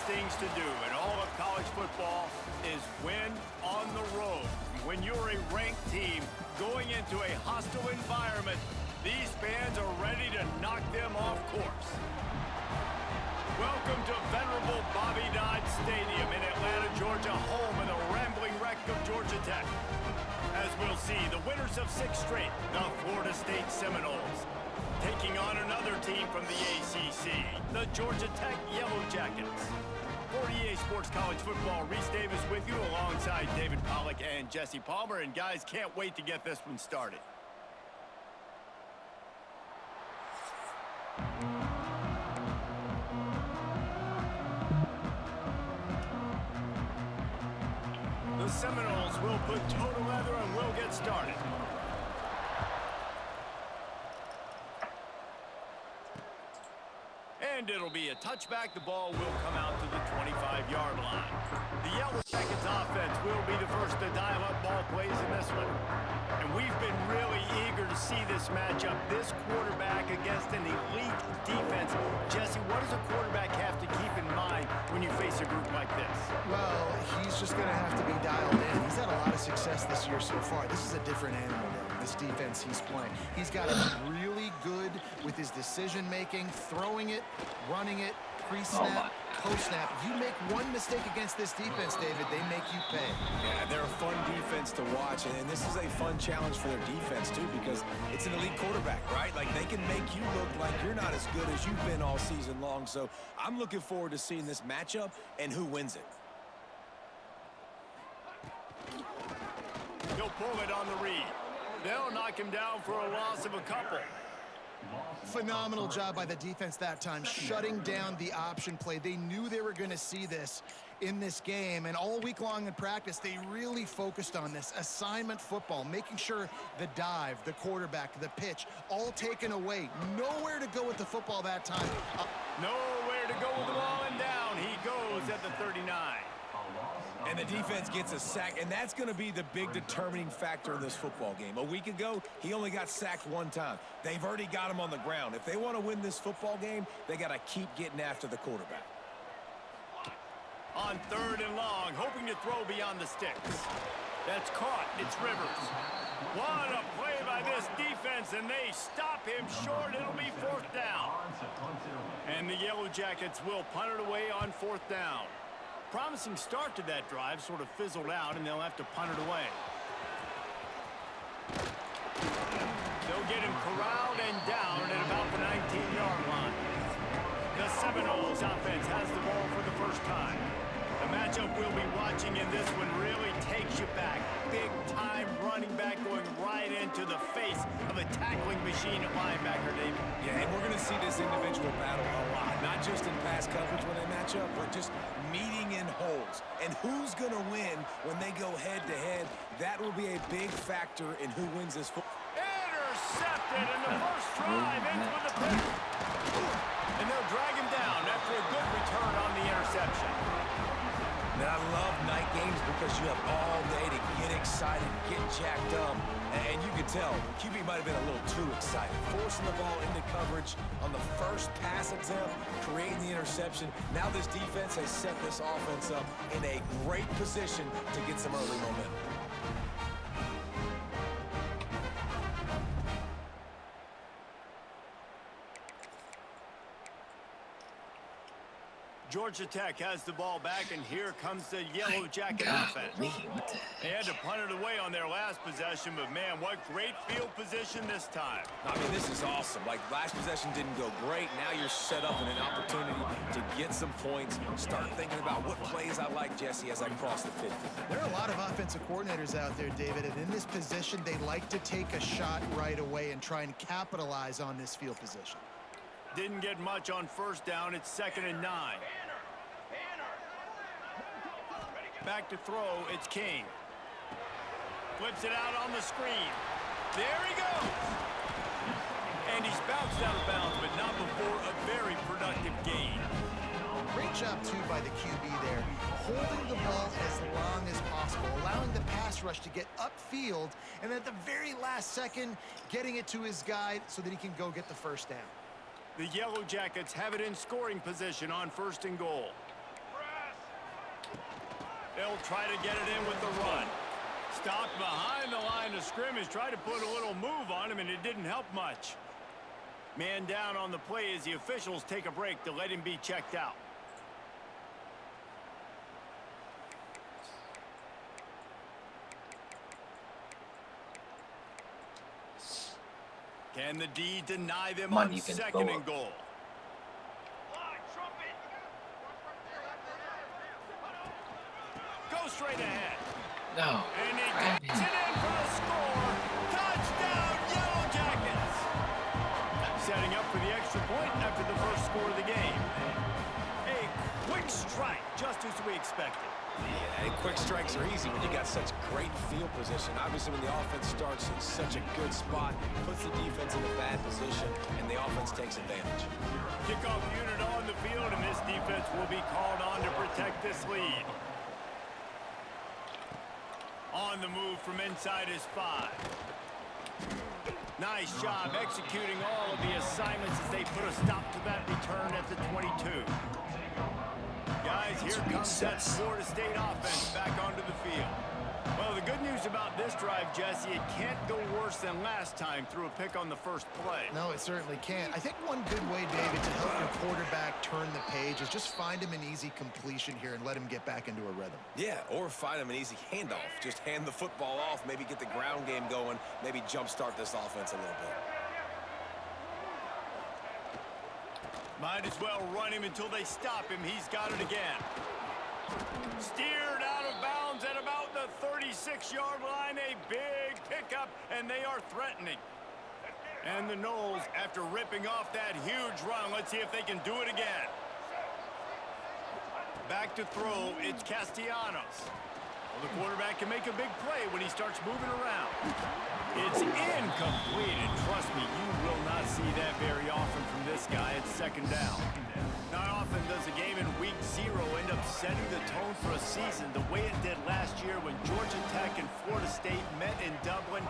things to do in all of college football is win on the road. When you're a ranked team going into a hostile environment, these fans are ready to knock them off course. Welcome to venerable Bobby Dodd Stadium in Atlanta, Georgia, home of the rambling wreck of Georgia Tech. As we'll see, the winners of 6 straight, the Florida State Seminoles, taking on another team from the ACC, the Georgia Tech Yellow Jackets. For EA Sports College Football, Reese Davis with you alongside David Pollack and Jesse Palmer. And guys, can't wait to get this one started. The Seminoles will put toe to leather and we'll get started. And it'll be a touchback. The ball will come out to the 25-yard line. The Yellow Jackets offense will be the first to dial up ball plays in this one. And we've been really eager to see this matchup. This quarterback against an elite defense. Jesse, what does a quarterback have to keep in mind when you face a group like this? Well, he's just going to have to be dialed in. He's had a lot of success this year so far. This is a different animal, though, this defense he's playing. He's got to be really good with his decision-making, throwing it, running it, pre-snap, post-snap. You make one mistake against this defense, David, they make you pay. Yeah, they're a fun defense to watch, and this is a fun challenge for their defense, too, because it's an elite quarterback, right? Like, they can make you look like you're not as good as you've been all season long. So I'm looking forward to seeing this matchup and who wins it. He'll pull it on the read. They'll knock him down for a loss of a couple. Phenomenal job by the defense that time, shutting down the option play. They knew they were going to see this in this game, and all week long in practice, they really focused on this assignment football, making sure the dive, the quarterback, the pitch, all taken away. Nowhere to go with the football that time. Nowhere to go with the ball, and down he goes at the 39. And the defense gets a sack, and that's going to be the big determining factor in this football game. A week ago, he only got sacked 1 time. They've already got him on the ground. If they want to win this football game, they got to keep getting after the quarterback. On 3rd and long, hoping to throw beyond the sticks. That's caught. It's Rivers. What a play by this defense, and they stop him short. It'll be 4th down. And the Yellow Jackets will punt it away on 4th down. Promising start to that drive, sort of fizzled out, and they'll have to punt it away. They'll get him corralled and down at about the 19-yard line. The Seminoles offense has the ball for the first time. The matchup we'll be watching in this one really takes you back. Big-time running back going right into the face of a tackling machine at linebacker, David. Yeah, and we're going to see this individual battle a lot, not just in pass coverage when they match up, but just meeting in holes. And who's going to win when they go head-to-head? That will be a big factor in who wins this football. Intercepted in the first drive into the pick. And they'll drag him down after a good return on the interception. And I love night games because you have all day to get excited, get jacked up. And you can tell, QB might have been a little too excited. Forcing the ball into coverage on the first pass attempt, creating the interception. Now this defense has set this offense up in a great position to get some early momentum. Georgia Tech has the ball back, and here comes the Yellow Jacket offense. They had to punt it away on their last possession, but man, what great field position this time. I mean, this is awesome. Like, last possession didn't go great. Now you're set up in an opportunity to get some points. Start thinking about what plays I like, Jesse, as I cross the 50. There are a lot of offensive coordinators out there, David, and in this position, they like to take a shot right away and try and capitalize on this field position. Didn't get much on 1st down. It's 2nd and 9. Back to throw. It's King. Flips it out on the screen. There he goes. And he's bounced out of bounds, but not before a very productive gain. Great job, too, by the QB there. Holding the ball as long as possible, allowing the pass rush to get upfield, and at the very last second, getting it to his guy so that he can go get the 1st down. The Yellow Jackets have it in scoring position on 1st and goal. They'll try to get it in with the run. Stopped behind the line of scrimmage, tried to put a little move on him, and it didn't help much. Man down on the play as the officials take a break to let him be checked out. Can the D deny them on second and goal? Go straight ahead. No. And he gets it in for the score. Touchdown, Yellow Jackets. Setting up for the extra point after the first score of the game. A quick strike, just as we expected. Yeah, and quick strikes are easy when you got such great field position. Obviously, when the offense starts in such a good spot, puts the defense in a bad position, and the offense takes advantage. Kickoff unit on the field, and this defense will be called on to protect this lead. On the move from inside his 5. Nice job executing all of the assignments as they put a stop to that return at the 22. Guys, here comes that Florida State offense back onto the field. Well, the good news about this drive, Jesse, it can't go worse than last time through a pick on the first play. No, it certainly can't. I think one good way, David, to help your quarterback turn the page is just find him an easy completion here and let him get back into a rhythm. Yeah, or find him an easy handoff. Just hand the football off, maybe get the ground game going, maybe jumpstart this offense a little bit. Might as well run him until they stop him. He's got it again. Steered out of bounds at about the 36-yard line. A big pickup, and they are threatening. And the Noles, after ripping off that huge run, let's see if they can do it again. Back to throw, it's Castellanos. Well, the quarterback can make a big play when he starts moving around. It's incomplete, and trust me, you will not see that very often from this guy. It's second down. Not often does a game in week 0 end up setting the tone for a season the way it did last year when Georgia Tech and Florida State met in Dublin.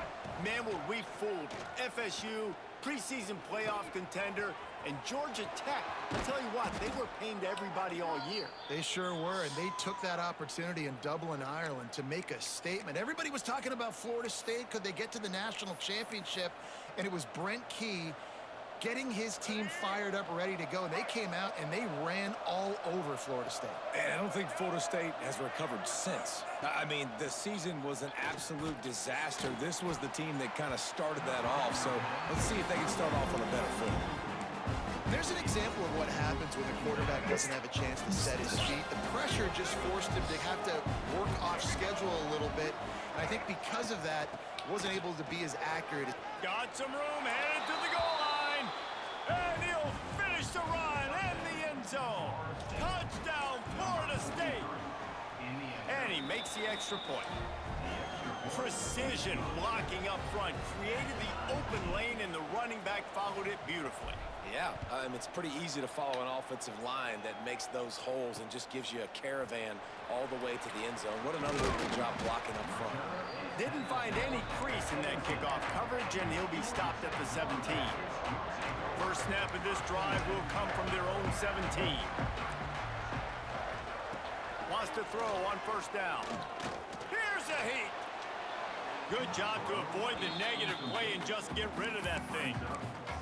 Man, were we fooled. FSU, preseason playoff contender, and Georgia Tech, I'll tell you what, they were paying to everybody all year. They sure were, and they took that opportunity in Dublin, Ireland to make a statement. Everybody was talking about Florida State. Could they get to the national championship? And it was Brent Key getting his team fired up, ready to go. They came out, and they ran all over Florida State. And I don't think Florida State has recovered since. I mean, the season was an absolute disaster. This was the team that kind of started that off, so let's see if they can start off on a better foot. There's an example of what happens when the quarterback doesn't have a chance to set his feet. The pressure just forced him to have to work off schedule a little bit. And I think because of that, wasn't able to be as accurate. Got some room, headed to the goal line. And he'll finish the run in the end zone. Touchdown, Florida State. And he makes the extra point. Precision blocking up front created the open lane, and the running back followed it beautifully. Yeah, it's pretty easy to follow an offensive line that makes those holes and just gives you a caravan all the way to the end zone. What an unbelievable job blocking up front. Didn't find any crease in that kickoff coverage, and he'll be stopped at the 17. First snap of this drive will come from their own 17. Wants to throw on first down. Here's a heat. Good job to avoid the negative play and just get rid of that thing.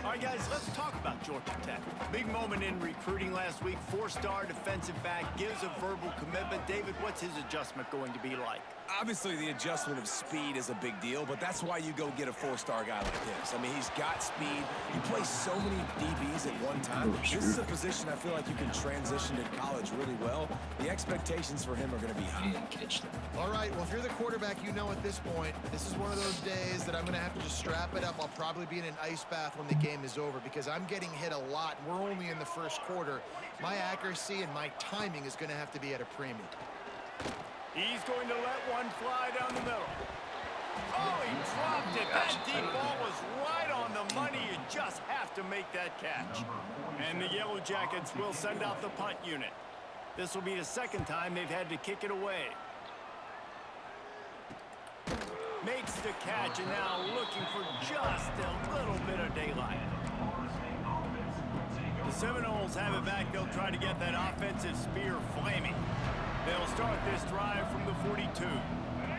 All right, guys, let's talk about Georgia Tech. Big moment in recruiting last week. 4-star defensive back gives a verbal commitment. David, what's his adjustment going to be like? Obviously, the adjustment of speed is a big deal, but that's why you go get a 4-star guy like this. I mean, he's got speed. He plays so many DBs at one time. This is a position I feel like you can transition in college really well. The expectations for him are going to be high. All right, well, if you're the quarterback, you know at this point, this is one of those days that I'm going to have to just strap it up. I'll probably be in an ice bath when the game is over because I'm getting hit a lot. We're only in the first quarter. My accuracy and my timing is going to have to be at a premium. He's going to let one fly down the middle. Oh, he dropped it. That deep ball was right on the money. You just have to make that catch. And the Yellow Jackets will send out the punt unit. This will be the second time they've had to kick it away. Makes the catch, and now looking for just a little bit of daylight. The Seminoles have it back. They'll try to get that offensive spear flaming. They'll start this drive from the 42.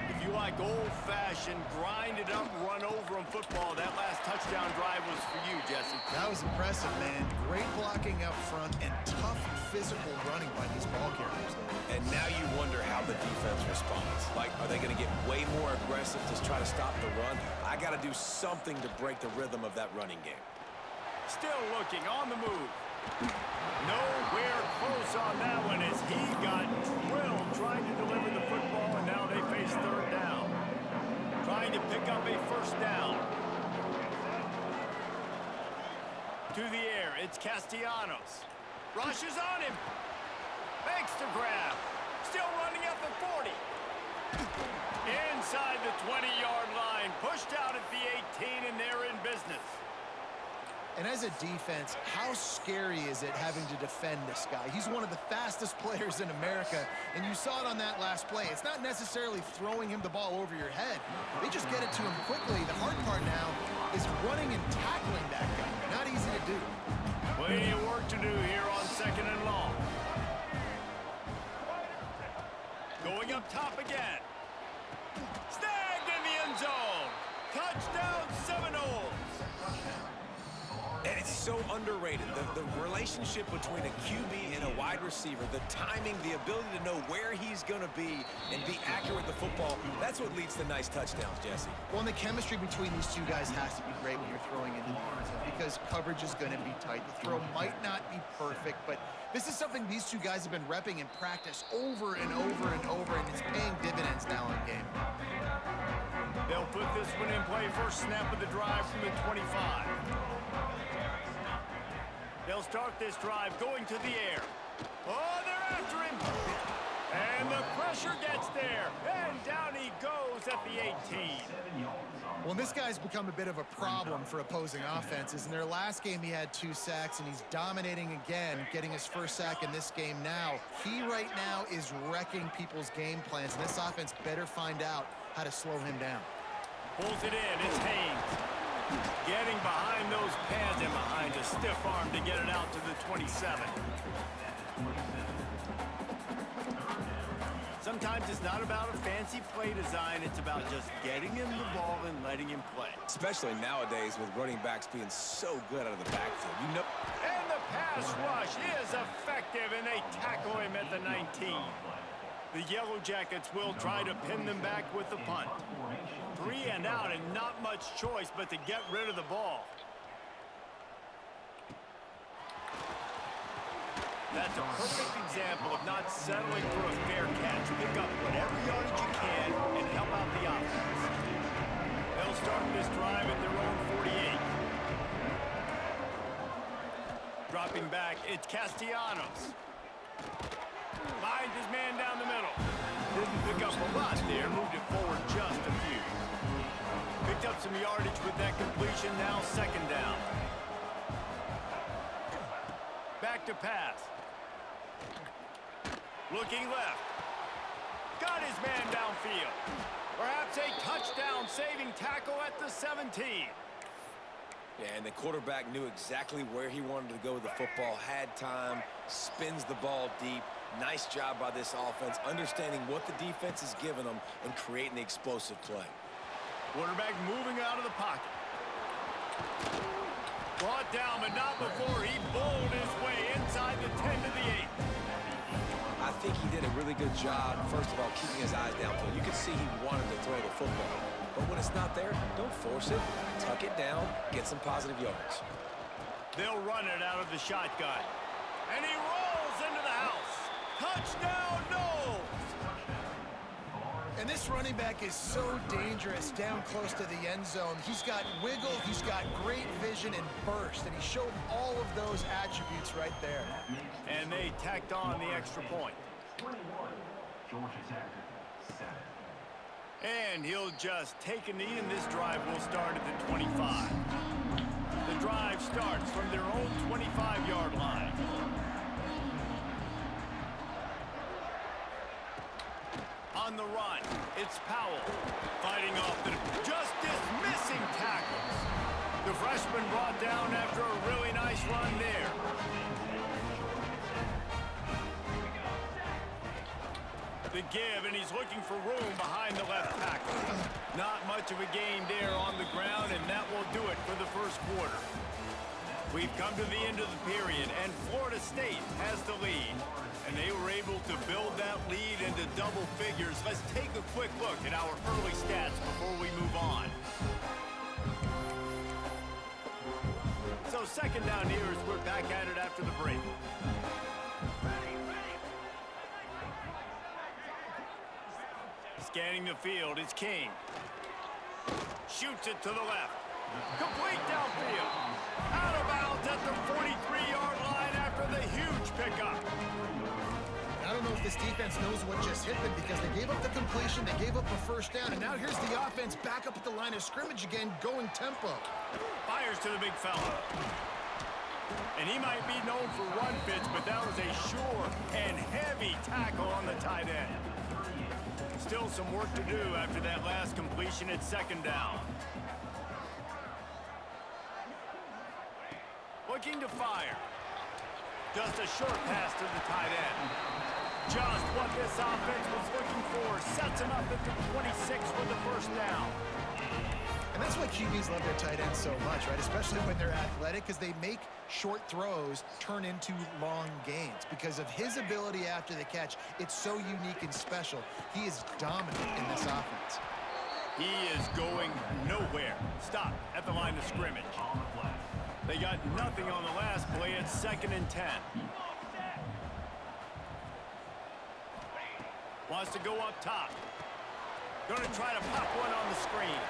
If you like old-fashioned, grind-it-up, run-over-'em football, that last touchdown drive was for you, Jesse. That was impressive, man. Great blocking up front and tough physical running by these ball carriers. And now you wonder how the defense responds. Like, are they going to get way more aggressive to try to stop the run? I got to do something to break the rhythm of that running game. Still looking on the move. Nowhere close on that one as he got drilled trying to deliver the football, and now they face third down. Trying to pick up a first down. To the air, it's Castellanos. Rushes on him. Makes the grab. Still running at the 40. Inside the 20-yard line. Pushed out at the 18, and they're in business. And as a defense, how scary is it having to defend this guy? He's one of the fastest players in America, and you saw it on that last play. It's not necessarily throwing him the ball over your head. They just get it to him quickly. The hard part now is running and tackling that guy. Not easy to do. Plenty of work to do here on 2nd and long. Going up top again. Snagged in the end zone. Touchdown Seminoles. And it's so underrated. The relationship between a QB and a wide receiver, the timing, the ability to know where he's going to be and be accurate with the football, that's what leads to nice touchdowns, Jesse. Well, and the chemistry between these two guys has to be great when you're throwing into the end zone because coverage is going to be tight. The throw might not be perfect, but this is something these two guys have been repping in practice over and over and over, and it's paying dividends now in game. They'll put this one in play first snap of the drive from the 25. They'll start this drive going to the air. Oh, they're after him. And the pressure gets there. And down he goes at the 18. Well, this guy's become a bit of a problem for opposing offenses. In their last game, he had 2 sacks, and he's dominating again, getting his first sack in this game now. He right now is wrecking people's game plans, and this offense better find out how to slow him down. Pulls it in. It's Haynes. Getting behind those pads and behind a stiff arm to get it out to the 27. Sometimes it's not about a fancy play design. It's about just getting him the ball and letting him play. Especially nowadays with running backs being so good out of the backfield. You know. And the pass rush is effective, and they tackle him at the 19. The Yellow Jackets will try to pin them back with the punt. 3 and out, and not much choice but to get rid of the ball. That's a perfect example of not settling for a fair catch. Pick up whatever yardage you can and help out the offense. They'll start this drive at their own 48. Dropping back, it's Castellanos. Finds his man down the middle. Didn't pick up a lot there, moved it forward just a few. Picked up some yardage with that completion, now 2nd down. Back to pass. Looking left. Got his man downfield. Perhaps a touchdown-saving tackle at the 17. Yeah, and the quarterback knew exactly where he wanted to go with the football, had time, spins the ball deep. Nice job by this offense, understanding what the defense is giving them and creating the explosive play. Quarterback moving out of the pocket. Brought down, but not before he bowled his way inside the 10 to the 8. I think he did a really good job, first of all, keeping his eyes downfield. You could see he wanted to throw the football. But when it's not there, don't force it. Tuck it down, get some positive yards. They'll run it out of the shotgun. And he rolls into the house. Touchdown, Noles! And this running back is so dangerous down close to the end zone. He's got wiggle, he's got great vision and burst, and he showed all of those attributes right there. And they tacked on the extra point. And he'll just take a knee, and this drive will start at the 25. The drive starts from their own 25-yard line. On the run, it's Powell fighting off the just dismissing tackles. The freshman brought down after a really nice run there. The give, and he's looking for room behind the left tackle. Not much of a game there on the ground, and that will do it for the first quarter. We've come to the end of the period, and Florida State has the lead. And they were able to build that lead into double figures. Let's take a quick look at our early stats before we move on. So second down here as we're back at it after the break. Scanning the field, it's King. Shoots it to the left. Complete downfield. Out of bounds at the 43-yard line after the huge pickup. I don't know if this defense knows what just hit them because they gave up the completion, they gave up a first down, and now here's the offense back up at the line of scrimmage again, going tempo. Fires to the big fella. And he might be known for run fits, but that was a sure and heavy tackle on the tight end. Still some work to do after that last completion at second down. Looking to fire. Just a short pass to the tight end. Just what this offense was looking for. Sets him up at the 26 for the first down. And that's why QBs love their tight ends so much, right? Especially when they're athletic, because they make short throws turn into long gains. Because of his ability after the catch, it's so unique and special. He is dominant in this offense. He is going nowhere. Stop at the line of scrimmage. They got nothing on the last play. It's 2nd and 10. Wants to go up top. Going to try to pop one on the screen.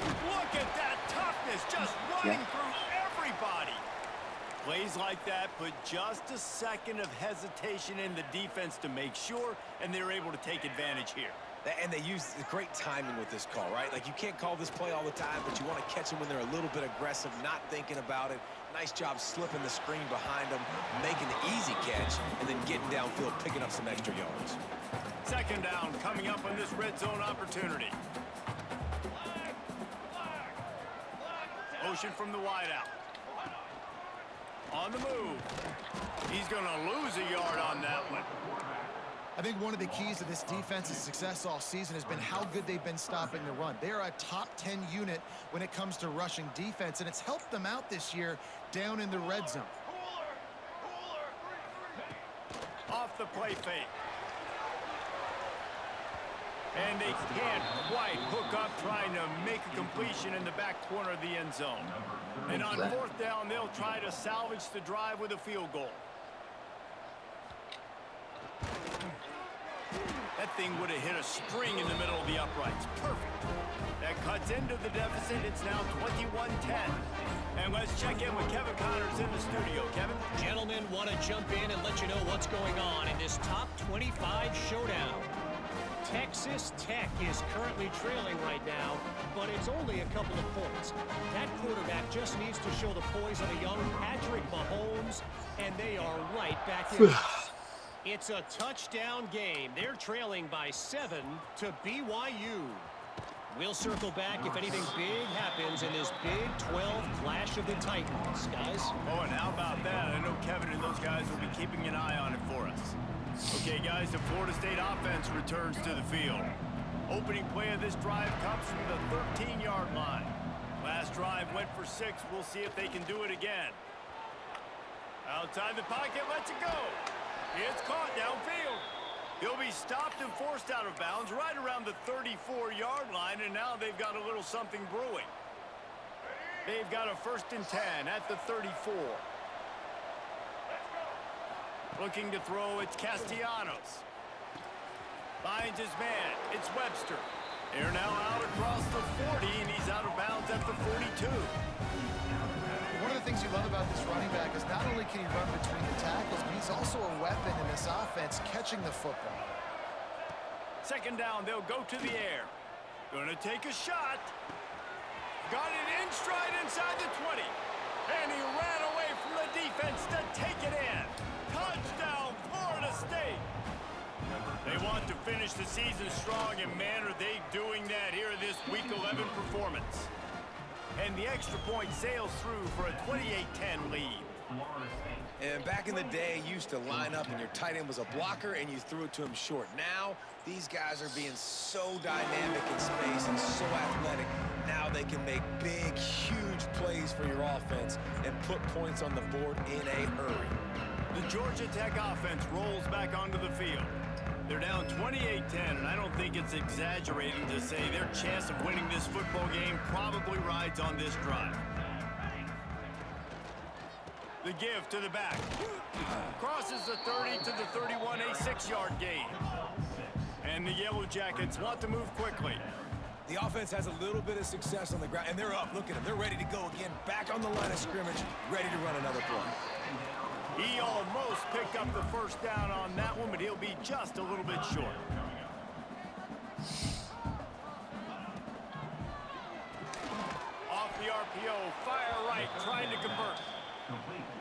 Look at that toughness, just running through everybody. Plays like that put just a second of hesitation in the defense to make sure, and they're able to take advantage here. And they use great timing with this call, right? Like, you can't call this play all the time, but you want to catch them when they're a little bit aggressive, not thinking about it. Nice job slipping the screen behind them, making the easy catch, and then getting downfield, picking up some extra yards. Second down coming up on this red zone opportunity. Motion from the wideout. On the move. He's going to lose a yard on that one. I think one of the keys to this defense's success all season has been how good they've been stopping the run. They are a top 10 unit when it comes to rushing defense, and it's helped them out this year down in the red zone. Off the play fake. And they can't quite hook up trying to make a completion in the back corner of the end zone. And on fourth down, they'll try to salvage the drive with a field goal. That thing would have hit a string in the middle of the uprights. Perfect. That cuts into the deficit. It's now 21-10. And let's check in with Kevin Connors in the studio. Kevin? Gentlemen, want to jump in and let you know what's going on in this top 25 showdown. Texas Tech is currently trailing right now, but it's only a couple of points. That quarterback just needs to show the poise of a young Patrick Mahomes, and they are right back in it. It's a touchdown game. They're trailing by 7 to BYU. We'll circle back if anything big happens in this Big 12 Clash of the Titans, guys. Oh, and how about that? I know Kevin and those guys will be keeping an eye on it for us. Okay, guys, the Florida State offense returns to the field. Opening play of this drive comes from the 13-yard line. Last drive went for 6. We'll see if they can do it again. Outside the pocket, lets it go. It's caught downfield. He'll be stopped and forced out of bounds right around the 34-yard line, and now they've got a little something brewing. They've got a 1st and 10 at the 34. Looking to throw, it's Castellanos. Finds his man, it's Webster. They're now out across the 40, and he's out of bounds at the 42. One of the things you love about this running back is not only can he run between the tackles, but he's also a weapon in this offense catching the football. Second down, they'll go to the air. Gonna take a shot. Got it in stride inside the 20. And he ran away from the defense to take it in. Touchdown, Florida State. They want to finish the season strong, and man, are they doing that here in this Week 11 performance. And the extra point sails through for a 28-10 lead. And back in the day, you used to line up and your tight end was a blocker and you threw it to him short. Now, these guys are being so dynamic in space and so athletic. Now they can make big, huge plays for your offense and put points on the board in a hurry. The Georgia Tech offense rolls back onto the field. They're down 28-10, and I don't think it's exaggerating to say their chance of winning this football game probably rides on this drive. The give to the back. Crosses the 30 to the 31, a 6-yard gain. And the Yellow Jackets want to move quickly. The offense has a little bit of success on the ground, and they're up. Look at them. They're ready to go again, back on the line of scrimmage, ready to run another play. He almost picked up the first down on that one, but he'll be just a little bit short. Off the RPO, fire right, trying to convert.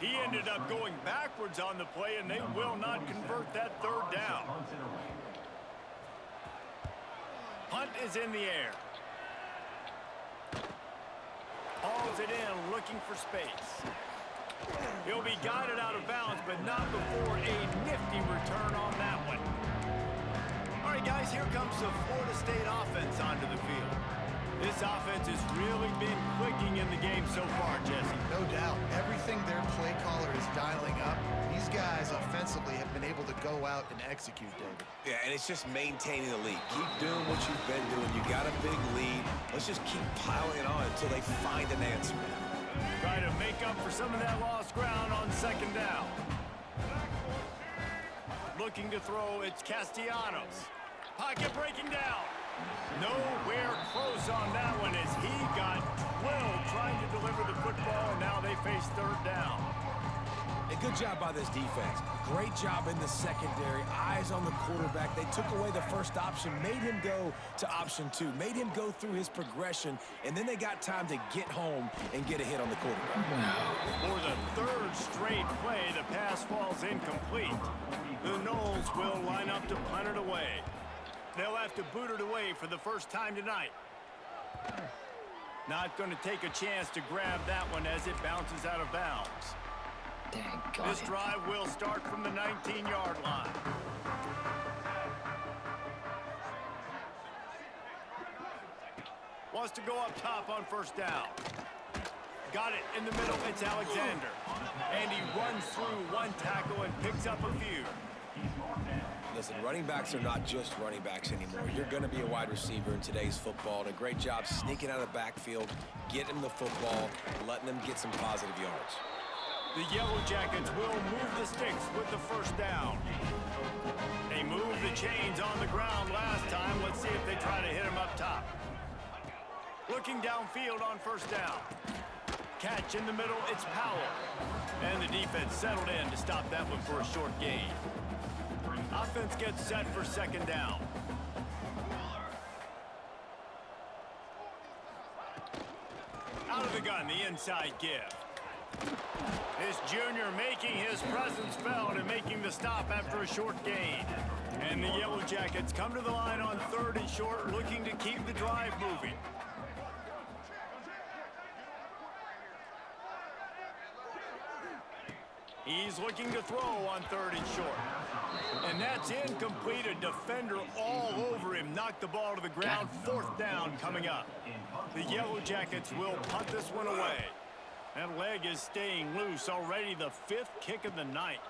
He ended up going backwards on the play, and they will not convert that third down. Punt is in the air. Hauls it in, looking for space. He'll be guided out of bounds, but not before a nifty return on that one. All right, guys, here comes the Florida State offense onto the field. This offense has really been clicking in the game so far, Jesse. No doubt. Everything their play caller is dialing up, these guys offensively have been able to go out and execute, David. Yeah, and it's just maintaining the lead. Keep doing what you've been doing. You got a big lead. Let's just keep piling on until they find an answer. Try to make up for some of that lost ground on second down. Looking to throw, it's Castellanos. Pocket breaking down. Nowhere close on that one as he got drilled trying to deliver the football, and now they face third down. A good job by this defense. Great job in the secondary. Eyes on the quarterback. They took away the first option, made him go to option 2, made him go through his progression, and then they got time to get home and get a hit on the quarterback. For the third straight play, the pass falls incomplete. The Noles will line up to punt it away. They'll have to boot it away for the first time tonight. Not going to take a chance to grab that one as it bounces out of bounds. This drive will start from the 19-yard line. Wants to go up top on first down. Got it in the middle. It's Alexander. And he runs through one tackle and picks up a few. Listen, running backs are not just running backs anymore. You're going to be a wide receiver in today's football. And a great job sneaking out of the backfield, getting them the football, letting them get some positive yards. The Yellow Jackets will move the sticks with the first down. They moved the chains on the ground last time. Let's see if they try to hit him up top. Looking downfield on first down. Catch in the middle, it's Powell. And the defense settled in to stop that one for a short gain. Offense gets set for second down. Out of the gun, the inside give. This junior making his presence felt and making the stop after a short gain. And the Yellow Jackets come to the line on third and short, looking to keep the drive moving. He's looking to throw on third and short. And that's incomplete. A defender all over him. Knocked the ball to the ground. Fourth down coming up. The Yellow Jackets will punt this one away. That leg is staying loose. Already the fifth kick of the night.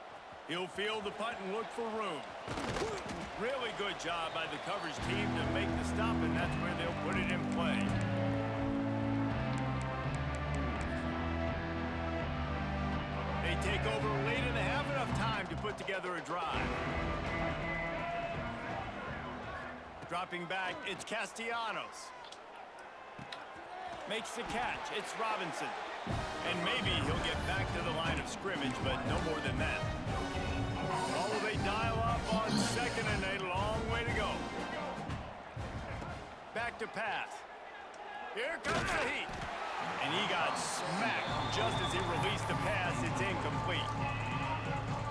He'll field the punt and look for room. Really good job by the coverage team to make the stop, and that's where they'll put it in play. They take over late and they have enough time to put together a drive. Dropping back, it's Castellanos. Makes the catch, it's Robinson. And maybe he'll get back to the line of scrimmage, but no more than that. Oh, they dial up on second and a long way to go. Back to pass. Here comes the heat. And he got smacked just as he released the pass. It's incomplete.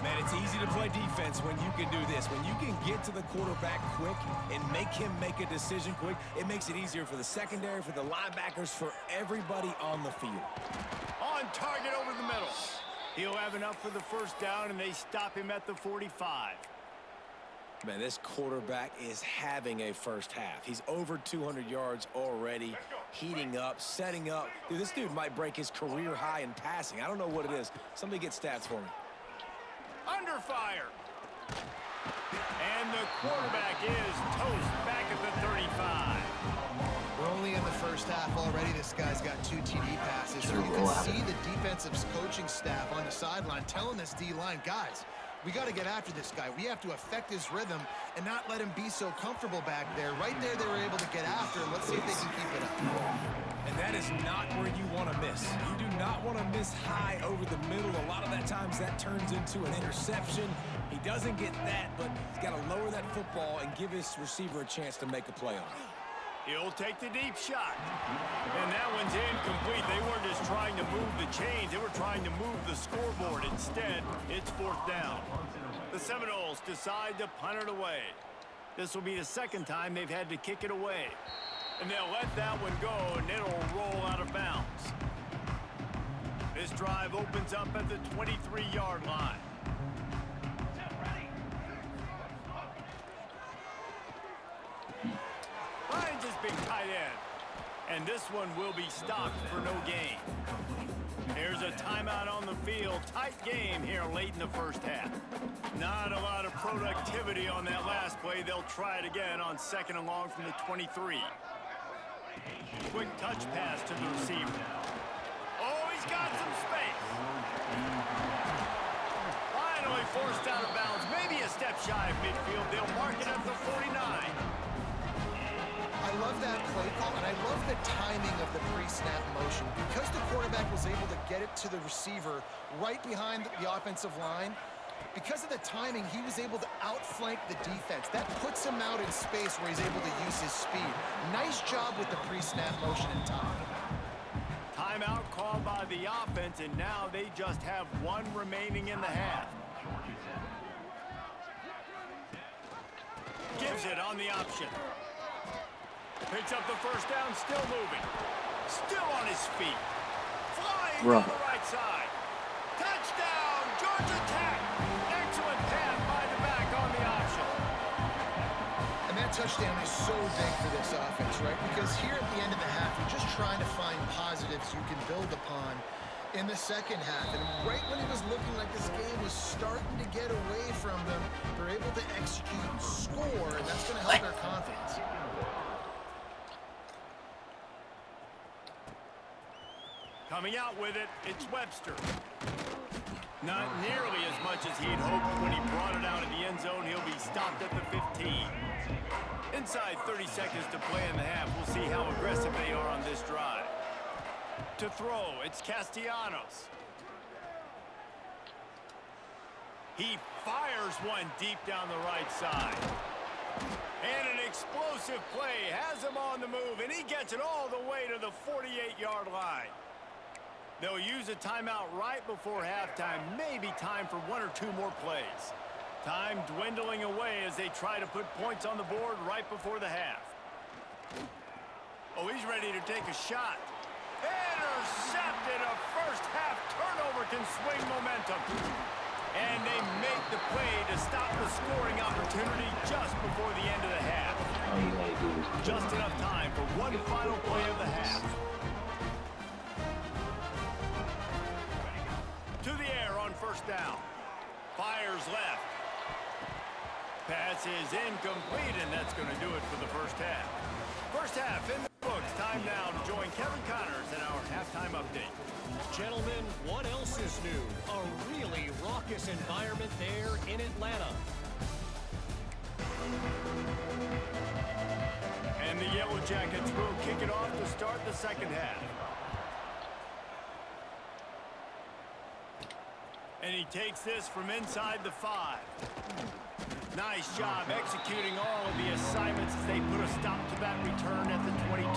Man, it's easy to play defense when you can do this. When you can get to the quarterback quick and make him make a decision quick, it makes it easier for the secondary, for the linebackers, for everybody on the field. On target over the middle. He'll have enough for the first down, and they stop him at the 45. Man, this quarterback is having a first half. He's over 200 yards already, heating up, setting up. Dude, this dude might break his career high in passing. I don't know what it is. Somebody get stats for me. Under fire. And the quarterback is toast back at the 35. We're only in the first half already. This guy's got 2 TD passes. So you can see the defensive coaching staff on the sideline telling this D-line, guys, we got to get after this guy. We have to affect his rhythm and not let him be so comfortable back there. Right there, they were able to get after him. Let's see if they can keep it up. And that is not where you want to miss. You do not want to miss high over the middle. A lot of that times that turns into an interception. He doesn't get that, but he's got to lower that football and give his receiver a chance to make a play on it. He'll take the deep shot. And that one's incomplete. They weren't just trying to move the chains. They were trying to move the scoreboard. Instead, it's 4th down. The Seminoles decide to punt it away. This will be the second time they've had to kick it away. And they'll let that one go, and it'll roll out of bounds. This drive opens up at the 23-yard line. Lions has been tight end. And this one will be stopped for no gain. Here's a timeout on the field. Tight game here late in the first half. Not a lot of productivity on that last play. They'll try it again on 2nd and long from the 23. Quick touch pass to the receiver. Oh, he's got some space. Finally forced out of bounds. Maybe a step shy of midfield. They'll mark it at the 49. I love that play call, and I love the timing of the pre-snap motion. Because the quarterback was able to get it to the receiver right behind the offensive line, because of the timing, he was able to outflank the defense. That puts him out in space where he's able to use his speed. Nice job with the pre-snap motion and time. Timeout called by the offense, and now they just have 1 remaining in the half. Gives it on the option. Picks up the first down, still moving. Still on his feet. Flying to the right side. Touchdown, Georgia Tech. Excellent pass by the back on the option. And that touchdown is so big for this offense, right? Because here at the end of the half, you're just trying to find positives you can build upon in the second half. And right when it was looking like this game was starting to get away from them, they're able to execute and score, and that's going to help their confidence. Coming out with it, it's Webster. Not nearly as much as he'd hoped when he brought it out of the end zone. He'll be stopped at the 15. Inside 30 seconds to play in the half. We'll see how aggressive they are on this drive. To throw, it's Castellanos. He fires one deep down the right side. And an explosive play has him on the move, and he gets it all the way to the 48-yard line. They'll use a timeout right before halftime. Maybe time for 1 or 2 more plays. Time dwindling away as they try to put points on the board right before the half. Oh, he's ready to take a shot. Intercepted. A first half turnover can swing momentum. And they make the play to stop the scoring opportunity just before the end of the half. Just enough time for one final play of the half. To the air on first down. Fires left. Pass is incomplete, and that's going to do it for the first half. First half in the books. Time now to join Kevin Connors in our halftime update. Gentlemen, what else is new? A really raucous environment there in Atlanta. And the Yellow Jackets will kick it off to start the second half. And he takes this from inside the 5. Nice job executing all of the assignments as they put a stop to that return at the 22.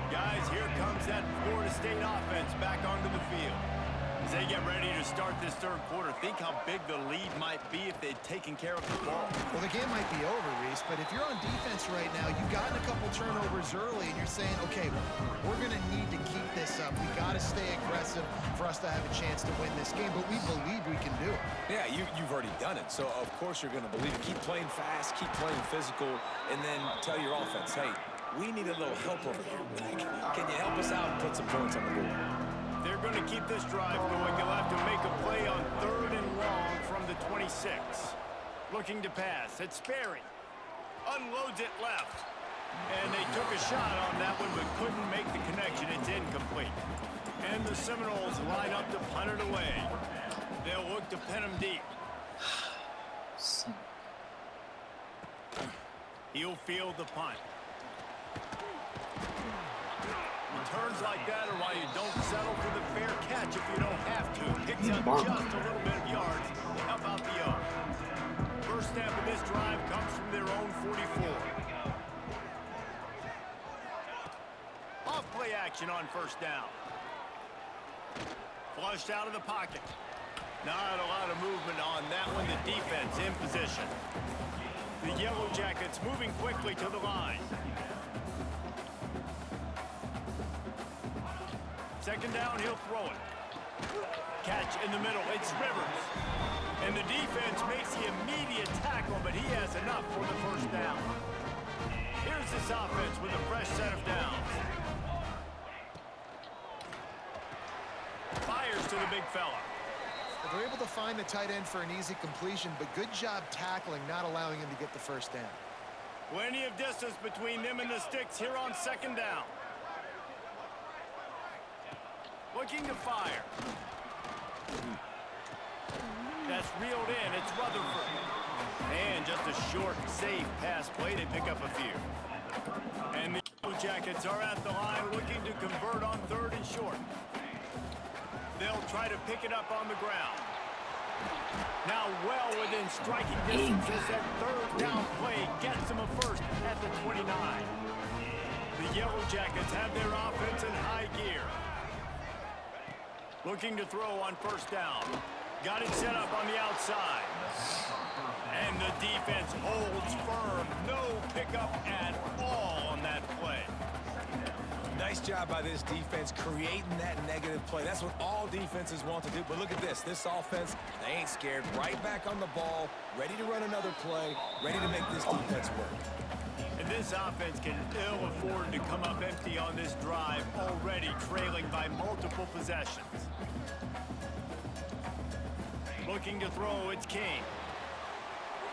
Guys, here comes that Florida State offense back onto the field. As they get ready to start this third quarter, think how big the lead might be if they'd taken care of the ball. Well, the game might be over, Reese, but if you're on defense right now, you've gotten a couple turnovers early, and you're saying, okay, we're going to need to keep this up. We got to stay aggressive for us to have a chance to win this game, but we believe we can do it. Yeah, you've already done it, so of course you're going to believe it. Keep playing fast, keep playing physical, and then tell your offense, hey, we need a little help over here. Can you help us out and put some points on the board? They're going to keep this drive going. They'll have to make a play on 3rd and long from the 26. Looking to pass. It's Sperry. Unloads it left. And they took a shot on that one but couldn't make the connection. It's incomplete. And the Seminoles line up to punt it away. They'll look to pin him deep. He'll field the punt. Returns like that are why you don't settle for the fair catch if you don't have to. Picks up just a little bit of yards to help out the young. First snap of this drive comes from their own 44. Off play action on first down. Flushed out of the pocket. Not a lot of movement on that one. The defense in position. The Yellow Jackets moving quickly to the line. Second down, he'll throw it. Catch in the middle, it's Rivers. And the defense makes the immediate tackle, but he has enough for the first down. Here's this offense with a fresh set of downs. Fires to the big fella. But they're able to find the tight end for an easy completion, but good job tackling, not allowing him to get the first down. Plenty of distance between them and the sticks here on second down. Looking to fire. That's reeled in. It's Rutherford. And just a short, safe pass play to pick up a few. And the Blue Jackets are at the line looking to convert on 3rd and short. They'll try to pick it up on the ground. Now well within striking distance as that 3rd down play gets them a first at the 29. The Yellow Jackets have their offense in high gear. Looking to throw on first down. Got it set up on the outside. And the defense holds firm. No pickup at all on that play. Nice job by this defense creating that negative play. That's what all defenses want to do. But look at this. This offense, they ain't scared. Right back on the ball, ready to run another play, ready to make this defense work. And this offense can ill afford to come up empty on this drive, already trailing by multiple possessions. Looking to throw, it's King.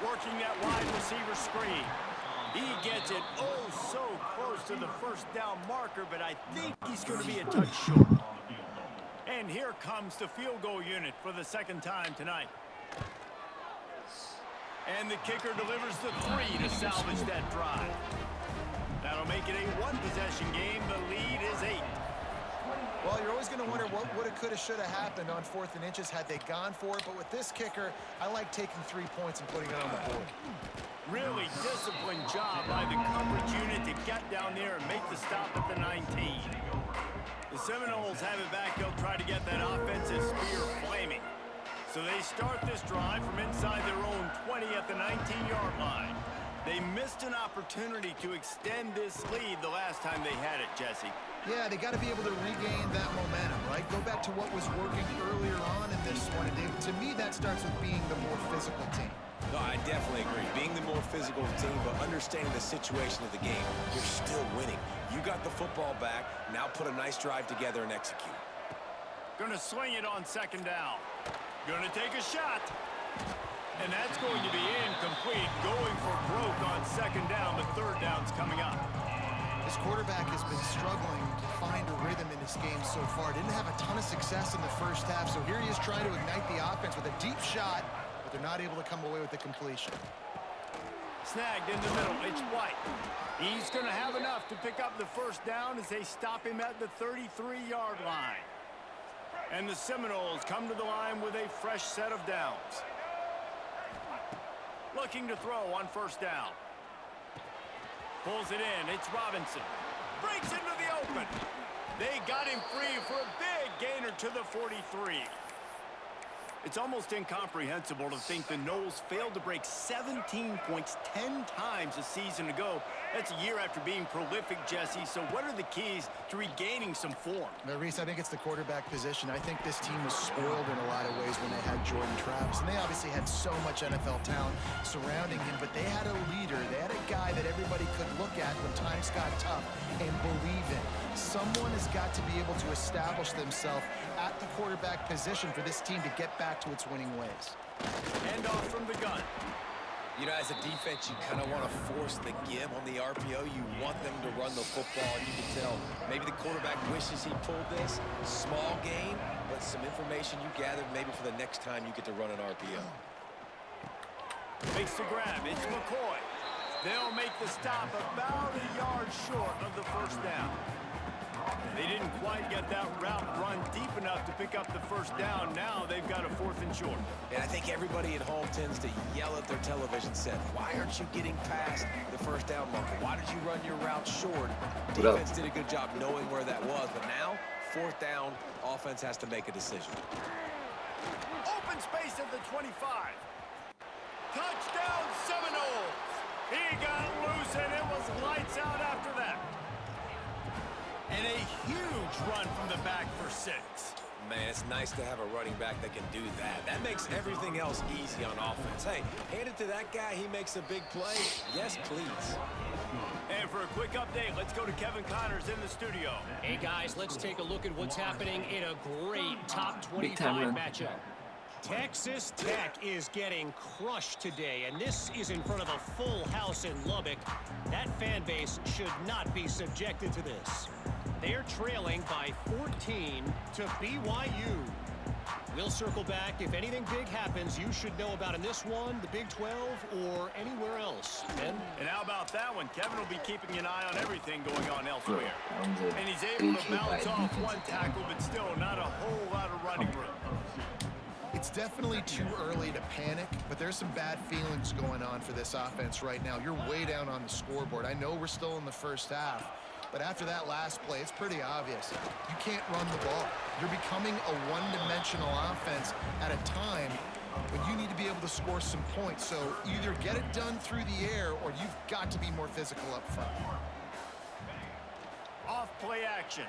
Working that wide receiver screen. He gets it oh so close to the first down marker, but I think he's going to be a touch short. And here comes the field goal unit for the second time tonight. And the kicker delivers the 3 to salvage that drive. That'll make it a one-possession game. The lead is 8. Well, you're always going to wonder what woulda, coulda, shoulda happened on 4th and inches had they gone for it. But with this kicker, I like taking 3 points and putting it on the board. Really disciplined job by the coverage unit to get down there and make the stop at the 19. The Seminoles have it back. They'll try to get that offensive spear flaming. So they start this drive from inside their own 20 at the 19-yard line. They missed an opportunity to extend this lead the last time they had it, Jesse. Yeah, they got to be able to regain that momentum, right? Go back to what was working earlier on in this one. And to me, that starts with being the more physical team. No, I definitely agree. Being the more physical team, but understanding the situation of the game, you're still winning. You got the football back. Now put a nice drive together and execute. Gonna swing it on second down. Gonna take a shot. And that's going to be incomplete. Going for broke on second down, but third down's coming up. This quarterback has been struggling to find a rhythm in this game so far. Didn't have a ton of success in the first half, so here he is trying to ignite the offense with a deep shot, but they're not able to come away with the completion. Snagged in the middle, it's White. He's going to have enough to pick up the first down as they stop him at the 33-yard line. And the Seminoles come to the line with a fresh set of downs. Looking to throw on first down. Pulls it in, it's Robinson. Breaks into the open. They got him free for a big gainer to the 43. It's almost incomprehensible to think the Noles failed to break 17 points 10 times a season ago. That's a year after being prolific, Jesse. So what are the keys to regaining some form? Now, Reese, I think it's the quarterback position. I think this team was spoiled in a lot of ways when they had Jordan Travis. And they obviously had so much NFL talent surrounding him, but they had a leader. They had a guy that everybody could look at when times got tough and believe in. Someone has got to be able to establish themselves at the quarterback position for this team to get back to its winning ways. Hand off from the gun. You know, as a defense, you kind of want to force the give on the RPO. You want them to run the football, and you can tell maybe the quarterback wishes he pulled this. Small gain, but some information you gathered maybe for the next time you get to run an RPO. Makes the grab. It's McCoy. They'll make the stop about a yard short of the first down. They didn't quite get that route run deep enough to pick up the first down. Now they've got a 4th and short. And I think everybody at home tends to yell at their television set, why aren't you getting past the first down marker? Why did you run your route short? Defense did a good job knowing where that was, but now, 4th down, offense has to make a decision. Open space at the 25. Touchdown Seminoles. He got loose and it was lights out after that. And a huge run from the back for 6. Man, it's nice to have a running back that can do that. That makes everything else easy on offense. Hey, hand it to that guy. He makes a big play. Yes, please. And for a quick update, let's go to Kevin Connors in the studio. Hey, guys, let's take a look at what's happening in a great top 25 matchup. Texas Tech is getting crushed today, and this is in front of a full house in Lubbock. That fan base should not be subjected to this. They're trailing by 14 to BYU. We'll circle back. If anything big happens, you should know about in this one, the Big 12, or anywhere else. Ben? And how about that one? Kevin will be keeping an eye on everything going on elsewhere. And he's able to bounce off one tackle, but still not a whole lot of running room. It's definitely too early to panic, but there's some bad feelings going on for this offense right now. You're way down on the scoreboard. I know we're still in the first half, but after that last play, it's pretty obvious. You can't run the ball. You're becoming a one-dimensional offense at a time when you need to be able to score some points. So either get it done through the air or you've got to be more physical up front. Off play action.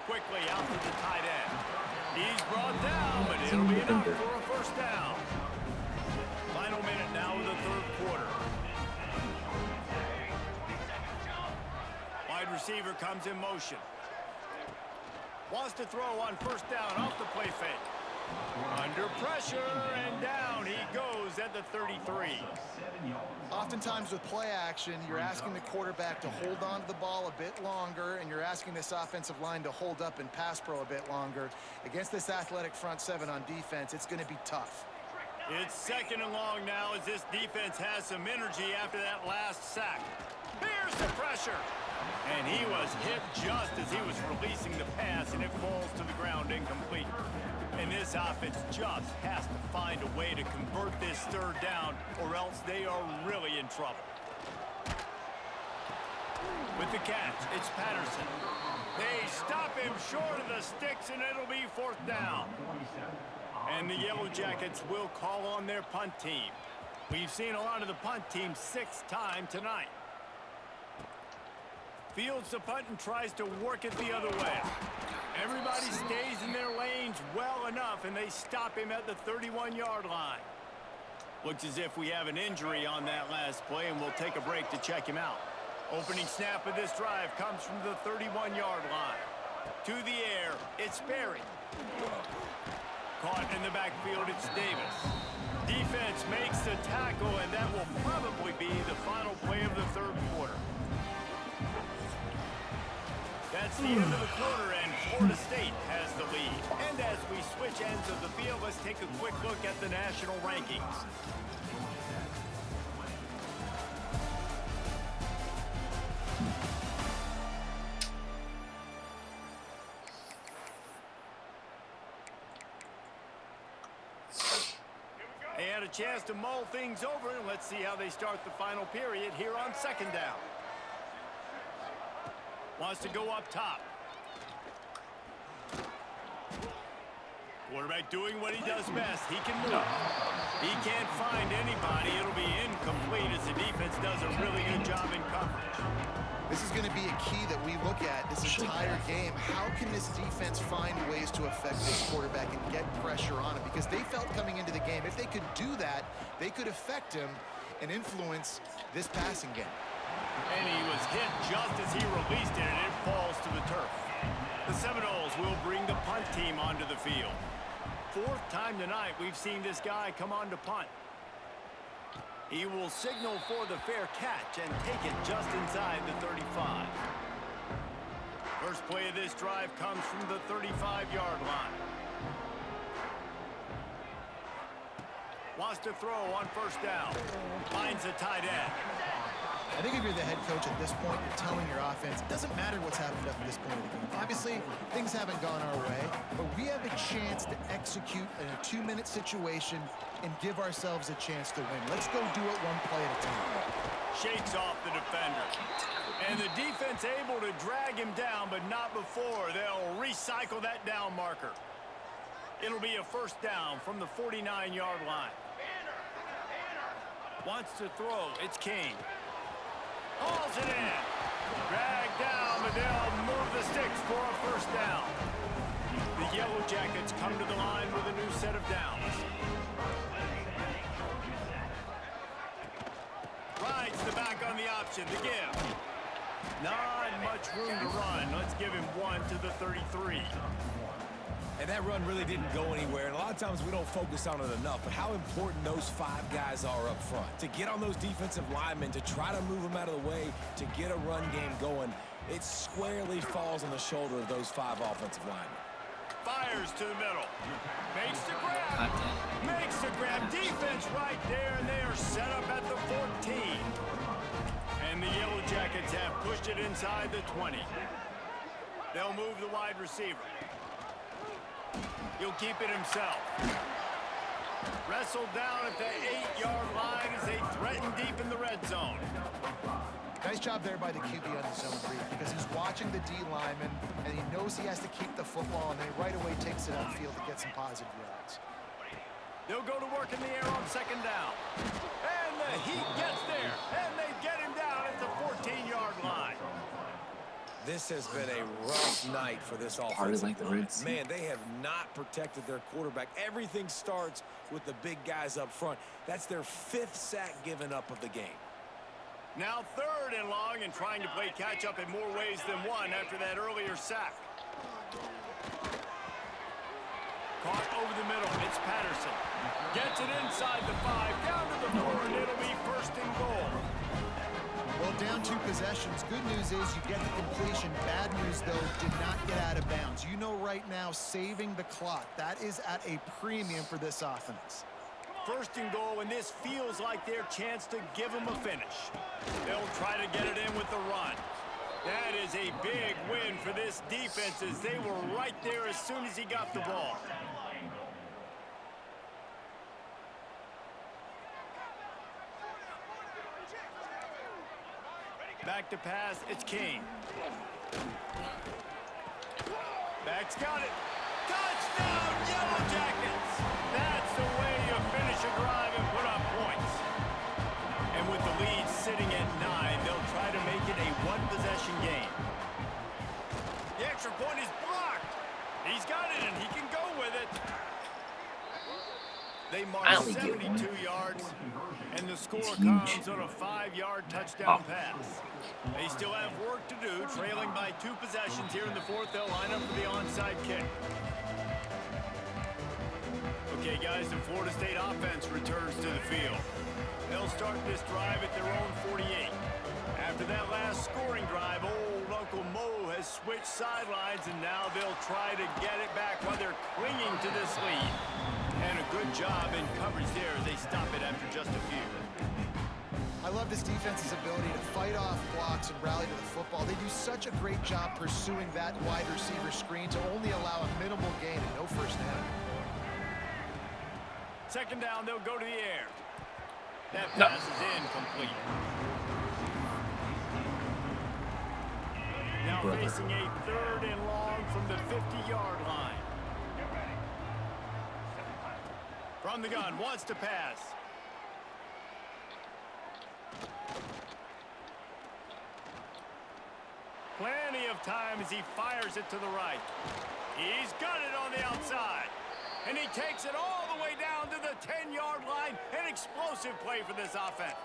Quickly out to the tight end. He's brought down, but it'll be enough for a first down. Final minute now of the 3rd quarter. Wide receiver comes in motion. Wants to throw on first down off the play fake. Under pressure, and down he goes at the 33. Oftentimes with play action, you're asking the quarterback to hold on to the ball a bit longer, and you're asking this offensive line to hold up in pass pro a bit longer. Against this athletic front 7 on defense, it's going to be tough. It's 2nd and long now as this defense has some energy after that last sack. Here's the pressure. And he was hit just as he was releasing the pass, and it falls to the ground incomplete. And this offense just has to find a way to convert this 3rd down, or else they are really in trouble. With the catch, it's Patterson. They stop him short of the sticks, and it'll be 4th down. And the Yellow Jackets will call on their punt team. We've seen a lot of the punt team 6th time tonight. Fields the punt and tries to work it the other way. Everybody stays in their lanes well enough, and they stop him at the 31-yard line. Looks as if we have an injury on that last play, and we'll take a break to check him out. Opening snap of this drive comes from the 31-yard line. To the air, it's Berry. Caught in the backfield, it's Davis. Defense makes the tackle, and that will probably be the final play of the 3rd quarter. That's the end of the quarter, and Florida State has the lead. And as we switch ends of the field, let's take a quick look at the national rankings. They had a chance to mull things over, and let's see how they start the final period here on 2nd down. Wants to go up top. Quarterback doing what he does best. He can move. He can't find anybody. It'll be incomplete as the defense does a really good job in coverage. This is going to be a key that we look at this entire game. How can this defense find ways to affect this quarterback and get pressure on him? Because they felt coming into the game, if they could do that, they could affect him and influence this passing game. And he was hit just as he released it, and it falls to the turf. The Seminoles will bring the punt team onto the field. Fourth time tonight we've seen this guy come on to punt. He will signal for the fair catch and take it just inside the 35. First play of this drive comes from the 35-yard line. Wants to throw on first down. Finds a tight end. I think if you're the head coach at this point, you're telling your offense, it doesn't matter what's happened up to this point of the game. Obviously, things haven't gone our way, but we have a chance to execute in a 2-minute situation and give ourselves a chance to win. Let's go do it one play at a time. Shakes off the defender. And the defense able to drag him down, but not before they'll recycle that down marker. It'll be a first down from the 49-yard line. Wants to throw. It's Kane. Hauls it in. Drag down, but they'll move the sticks for a first down. The Yellow Jackets come to the line with a new set of downs. Rides the back on the option, the give. Not much room to run. Let's give him one to the 33. And that run really didn't go anywhere. And a lot of times we don't focus on it enough. But how important those 5 guys are up front. To get on those defensive linemen, to try to move them out of the way, to get a run game going, it squarely falls on the shoulder of those 5 offensive linemen. Fires to the middle. Makes the grab. Makes the grab. Defense right there, and they are set up at the 14. And the Yellow Jackets have pushed it inside the 20. They'll move the wide receiver. He'll keep it himself. Wrestled down at the 8-yard line as they threaten deep in the red zone. Nice job there by the QB on the zone read because he's watching the D lineman and he knows he has to keep the football, and then he right away takes it upfield to get some positive yards. They'll go to work in the air on second down. And the Heat gets there, and they get him down at the 14-yard line. This has been a rough night for this offense. Man, they have not protected their quarterback. Everything starts with the big guys up front. That's their 5th sack given up of the game. Now 3rd and long, and trying to play catch-up in more ways than one after that earlier sack. Caught over the middle. It's Patterson. Gets it inside the 5, down to the 4, and it'll be 1st and goal. Well, down 2 possessions. Good news is you get the completion. Bad news, though, did not get out of bounds. You know right now, saving the clock. That is at a premium for this offense. 1st and goal, and this feels like their chance to give them a finish. They'll try to get it in with the run. That is a big win for this defense as they were right there as soon as he got the ball. Back to pass, it's King. Back's got it. Touchdown, Yellow Jackets! That's the way you finish a drive and put up points. And with the lead sitting at 9, they'll try to make it a 1-possession game. The extra point is blocked. He's got it, and he can go with it. They mark 72 yards, and the score comes on a 5-yard touchdown pass. They still have work to do, trailing by 2 possessions here in the 4th. They'll line up for the onside kick. Okay, guys, the Florida State offense returns to the field. They'll start this drive at their own 48. After that last scoring drive, old Uncle Mo has switched sidelines, and now they'll try to get it back while they're clinging to this lead. And a good job in coverage there as they stop it after just a few. I love this defense's ability to fight off blocks and rally to the football. They do such a great job pursuing that wide receiver screen to only allow a minimal gain and no first down. 2nd down, they'll go to the air. That pass is incomplete. Now facing a 3rd and long from the 50-yard line. From the gun, wants to pass. Plenty of time as he fires it to the right. He's got it on the outside. And he takes it all the way down to the 10-yard line. An explosive play for this offense.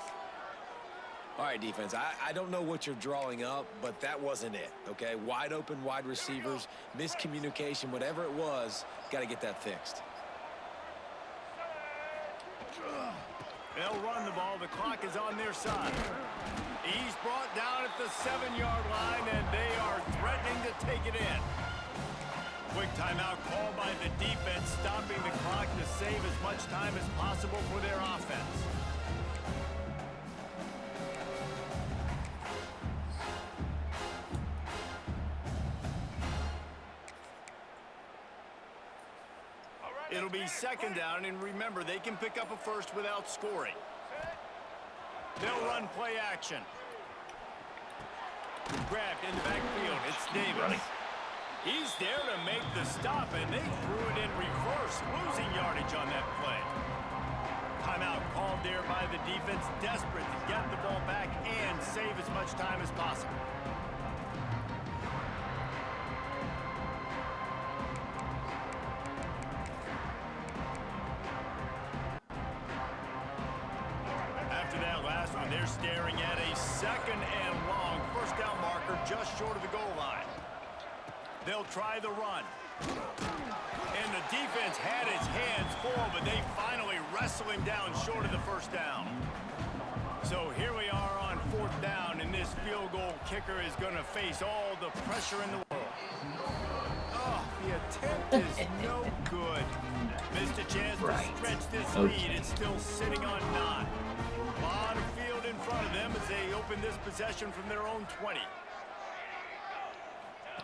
All right, defense, I don't know what you're drawing up, but that wasn't it, okay? Wide open wide receivers, miscommunication, whatever it was, got to get that fixed. They'll run the ball. The clock is on their side. He's brought down at the 7-yard line, and they are threatening to take it in. Quick timeout called by the defense, stopping the clock to save as much time as possible for their offense. It'll be second down, and remember, they can pick up a first without scoring. They'll run play action. Grabbed in the backfield. It's Davis. He's there to make the stop, and they threw it in reverse, losing yardage on that play. Timeout called there by the defense, desperate to get the ball back and save as much time as possible. They're staring at a second and long first down marker just short of the goal line. They'll try the run. And the defense had his hands full, but they finally wrestle him down short of the first down. So here we are on fourth down, and this field goal kicker is going to face all the pressure in the world. Oh, the attempt is no good. Missed a chance to stretch this lead. It's still sitting on 9. A lot of field in front of them as they open this possession from their own 20.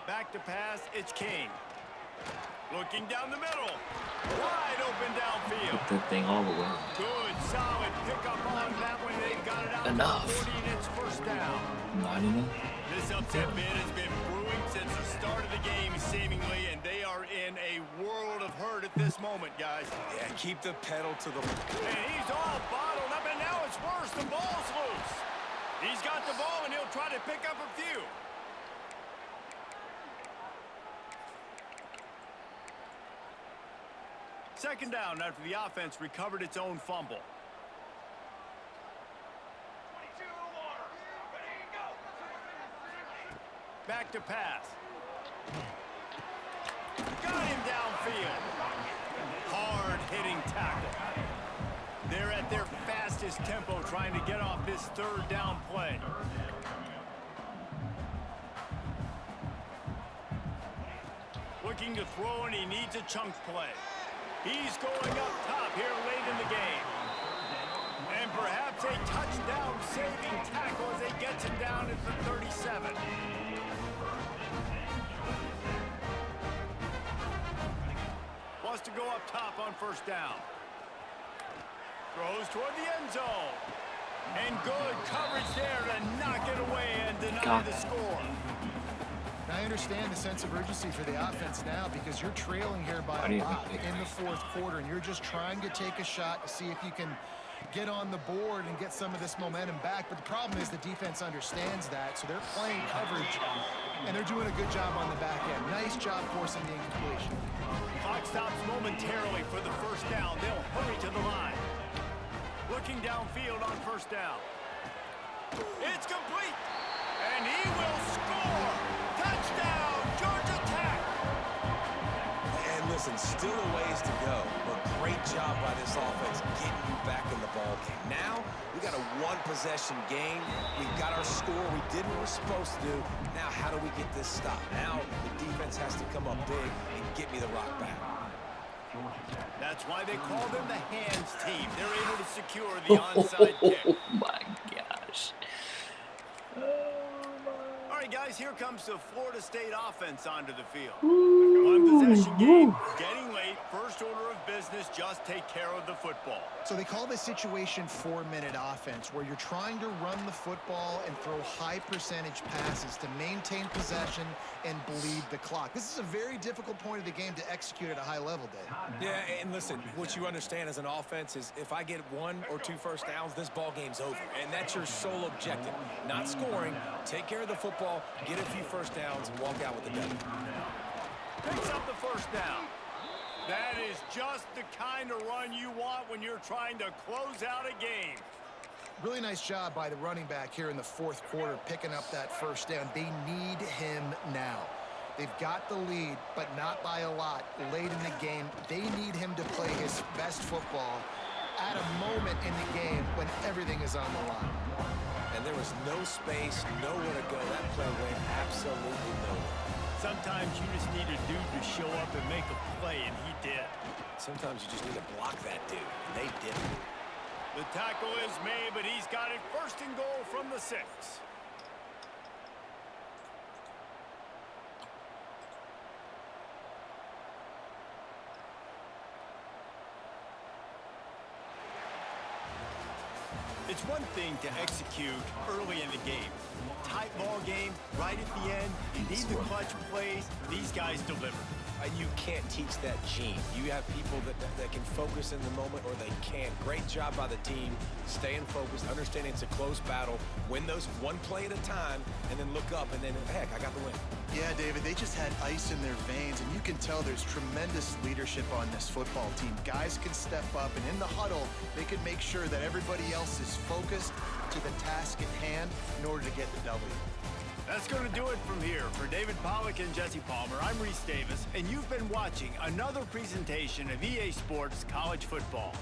Back to pass, it's King. Looking down the middle. Wide open downfield. Put that thing all the way. Good, solid pickup on that one. They've got it out Enough. 40, and it's first down. Not enough. This upset bid has been brewing since the start of the game, seemingly, and they are in a world of hurt at this moment, guys. Yeah, keep the pedal to the... And he's all bottled up, and now it's worse. The ball's loose. He's got the ball, and he'll try to pick up a few. Second down after the offense recovered its own fumble. Back to pass. Got him downfield. Hard-hitting tackle. They're at their fastest tempo trying to get off this third down play. Looking to throw, and he needs a chunk play. He's going up top here late in the game. And perhaps a touchdown-saving tackle as he gets him down at the 37. Wants to go up top on first down. Throws toward the end zone. And good coverage there to knock it away and deny the score. I understand the sense of urgency for the offense now because you're trailing here by a lot in the fourth quarter, and you're just trying to take a shot to see if you can get on the board and get some of this momentum back. But the problem is the defense understands that, so they're playing coverage, and they're doing a good job on the back end. Nice job forcing the incompletion. Clock stops momentarily for the first down. They'll hurry to the line. Looking downfield on first down. It's complete, and he will score. Touchdown, Georgia Tech! And listen, still a ways to go, but great job by this offense getting you back in the ball game. Now, we got a one-possession game. We got our score. We did what we're supposed to do. Now, how do we get this stop? Now, the defense has to come up big and get me the rock back. That's why they call them the hands team. They're able to secure the onside kick. Oh, my gosh. All right, right, guys, here comes the Florida State offense onto the field. One-possession game, getting late, first order of business, just take care of the football. So they call this situation 4-minute offense, where you're trying to run the football and throw high percentage passes to maintain possession and bleed the clock. This is a very difficult point of the game to execute at a high level, Dave. Yeah, and listen, what you understand as an offense is if I get 1 or 2 first downs, this ball game's over. And that's your sole objective. Not scoring, take care of the football, get a few first downs, and walk out with the W. Picks up the first down. That is just the kind of run you want when you're trying to close out a game. Really nice job by the running back here in the fourth quarter, picking up that first down. They need him now. They've got the lead, but not by a lot. Late in the game, they need him to play his best football at a moment in the game when everything is on the line. And there was no space, nowhere to go. That play went absolutely nowhere. Sometimes you just need a dude to show up and make a play, and he did. Sometimes you just need to block that dude, and they didn't. The tackle is made, but he's got it first and goal from the 6. It's one thing to execute early in the game. Tight ball game, right at the end. You need the clutch plays. These guys deliver. And you can't teach that gene. You have people that can focus in the moment or they can't. Great job by the team, staying focused, understanding it's a close battle, win those one play at a time, and then look up, and then, heck, I got the win. Yeah, David, they just had ice in their veins, and you can tell there's tremendous leadership on this football team. Guys can step up, and in the huddle, they can make sure that everybody else is focused to the task at hand in order to get the W. That's going to do it from here. For David Pollack and Jesse Palmer, I'm Reese Davis, and you've been watching another presentation of EA Sports College Football.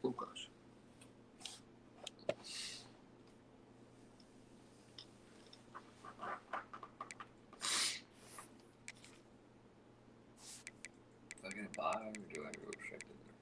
Oh gosh. Do I get a buy or do I go check in there?